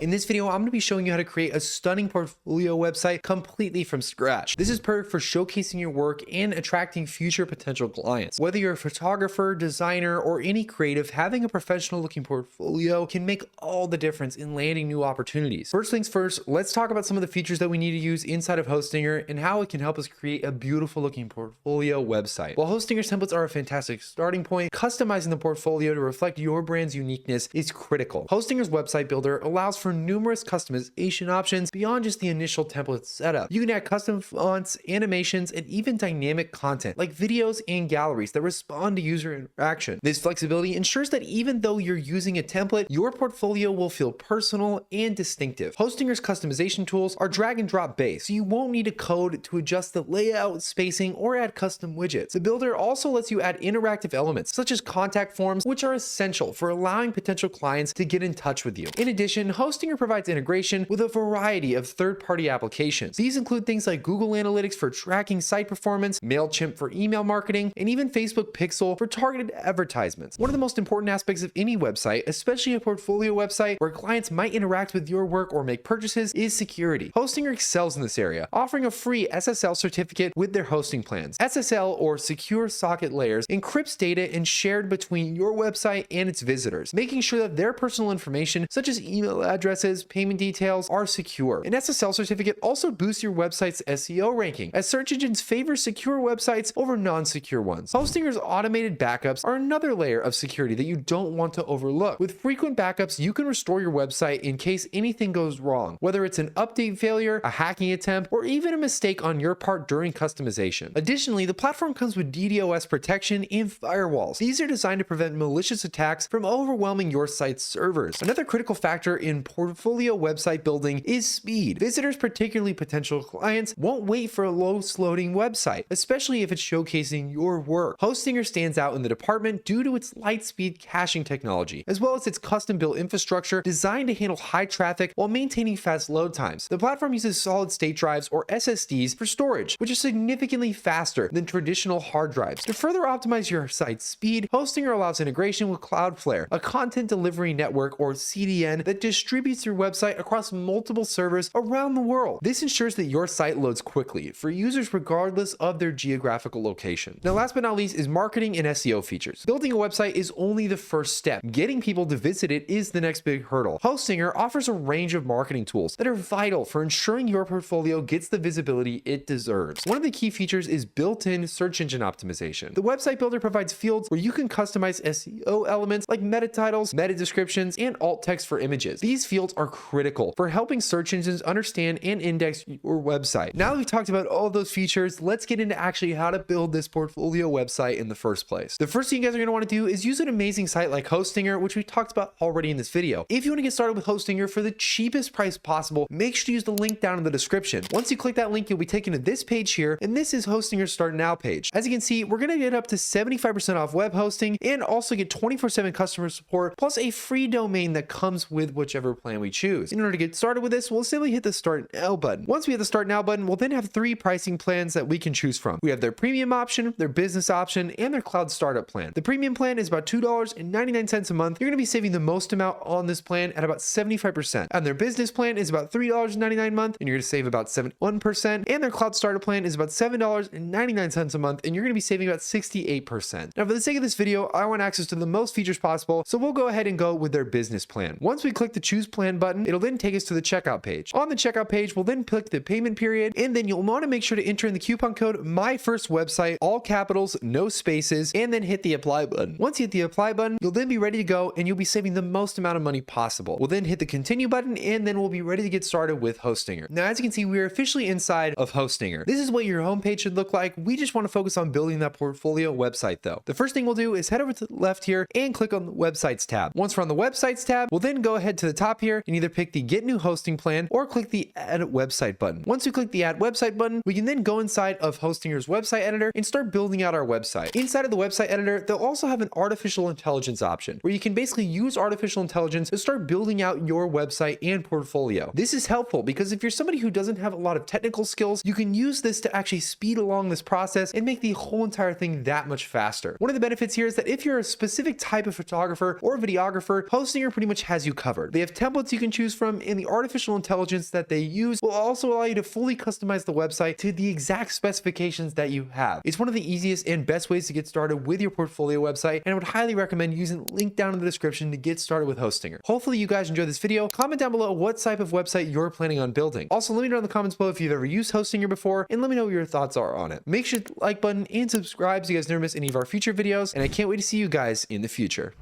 In this video, I'm going to be showing you how to create a stunning portfolio website completely from scratch. This is perfect for showcasing your work and attracting future potential clients. Whether you're a photographer, designer, or any creative, having a professional looking portfolio can make all the difference in landing new opportunities. First things first, let's talk about some of the features that we need to use inside of Hostinger and how it can help us create a beautiful looking portfolio website. While Hostinger's templates are a fantastic starting point, customizing the portfolio to reflect your brand's uniqueness is critical. Hostinger's website builder allows for numerous customization options beyond just the initial template setup. You can add custom fonts, animations, and even dynamic content like videos and galleries that respond to user interaction. This flexibility ensures that even though you're using a template, your portfolio will feel personal and distinctive. Hostinger's customization tools are drag and drop based, so you won't need to code to adjust the layout, spacing, or add custom widgets. The builder also lets you add interactive elements such as contact forms, which are essential for allowing potential clients to get in touch with you. In addition, Hostinger provides integration with a variety of third-party applications. These include things like Google Analytics for tracking site performance, MailChimp for email marketing, and even Facebook Pixel for targeted advertisements. One of the most important aspects of any website, especially a portfolio website where clients might interact with your work or make purchases, is security. Hostinger excels in this area, offering a free SSL certificate with their hosting plans. SSL, or Secure Socket Layers, encrypts data and shared between your website and its visitors, making sure that their personal information, such as email addresses, payment details, are secure. An SSL certificate also boosts your website's SEO ranking, as search engines favor secure websites over non-secure ones. Hostinger's automated backups are another layer of security that you don't want to overlook. With frequent backups, you can restore your website in case anything goes wrong, whether it's an update failure, a hacking attempt, or even a mistake on your part during customization. Additionally, the platform comes with DDoS protection and firewalls. These are designed to prevent malicious attacks from overwhelming your site's servers. Another critical factor in portfolio website building is speed. Visitors, particularly potential clients, won't wait for a low-loading website, especially if it's showcasing your work. Hostinger stands out in the department due to its light-speed caching technology, as well as its custom-built infrastructure designed to handle high traffic while maintaining fast load times. The platform uses solid-state drives, or SSDs, for storage, which is significantly faster than traditional hard drives. To further optimize your site's speed, Hostinger allows integration with Cloudflare, a content delivery network, or CDN, that distributes your website across multiple servers around the world. This ensures that your site loads quickly for users regardless of their geographical location. Now, last but not least is marketing and SEO features. Building a website is only the first step. Getting people to visit it is the next big hurdle. Hostinger offers a range of marketing tools that are vital for ensuring your portfolio gets the visibility it deserves. One of the key features is built-in search engine optimization. The website builder provides fields where you can customize SEO elements like meta titles, meta descriptions, and alt text for images. These fields are critical for helping search engines understand and index your website. Now that we've talked about all those features, let's get into actually how to build this portfolio website in the first place. The first thing you guys are going to want to do is use an amazing site like Hostinger, which we talked about already in this video. If you want to get started with Hostinger for the cheapest price possible, make sure to use the link down in the description. Once you click that link, you'll be taken to this page here, and this is Hostinger's Start Now page. As you can see, we're going to get up to 75% off web hosting and also get 24/7 customer support, plus a free domain that comes with whichever plan we choose. In order to get started with this, we'll simply hit the Start Now button. Once we hit the Start Now button, we'll then have 3 pricing plans that we can choose from. We have their premium option, their business option, and their cloud startup plan. The premium plan is about $2.99 a month. You're going to be saving the most amount on this plan at about 75%. And their business plan is about $3.99 a month, and you're going to save about 71%. And their cloud startup plan is about $7.99 a month, and you're going to be saving about 68%. Now, for the sake of this video, I want access to the most features possible, so we'll go ahead and go with their business plan. Once we click the Choose Plan button, it'll then take us to the checkout page. On the checkout page, we'll then click the payment period, and then you'll want to make sure to enter in the coupon code MyFirstWebsite, all capitals, no spaces, and then hit the Apply button. Once you hit the Apply button, you'll then be ready to go, and you'll be saving the most amount of money possible. We'll then hit the Continue button, and then we'll be ready to get started with Hostinger. Now, as you can see, we are officially inside of Hostinger. This is what your homepage should look like. We just want to focus on building that portfolio website though. The first thing we'll do is head over to the left here and click on the Websites tab. Once we're on the Websites tab, we'll then go ahead to the top here and either pick the Get New Hosting Plan or click the Add Website button. Once we click the Add Website button, we can then go inside of Hostinger's website editor and start building out our website. Inside of the website editor, they'll also have an artificial intelligence option where you can basically use artificial intelligence to start building out your website and portfolio. This is helpful because if you're somebody who doesn't have a lot of technical skills, you can use this to actually speed along this process and make the whole entire thing that much faster. One of the benefits here is that if you're a specific type of photographer or videographer, Hostinger pretty much has you covered. They have templates templates you can choose from, and the artificial intelligence that they use will also allow you to fully customize the website to the exact specifications that you have. It's one of the easiest and best ways to get started with your portfolio website, and I would highly recommend using the link down in the description to get started with Hostinger. Hopefully you guys enjoyed this video. Comment down below what type of website you're planning on building. Also, let me know in the comments below if you've ever used Hostinger before, and let me know what your thoughts are on it. Make sure to like button and subscribe so you guys never miss any of our future videos, and I can't wait to see you guys in the future.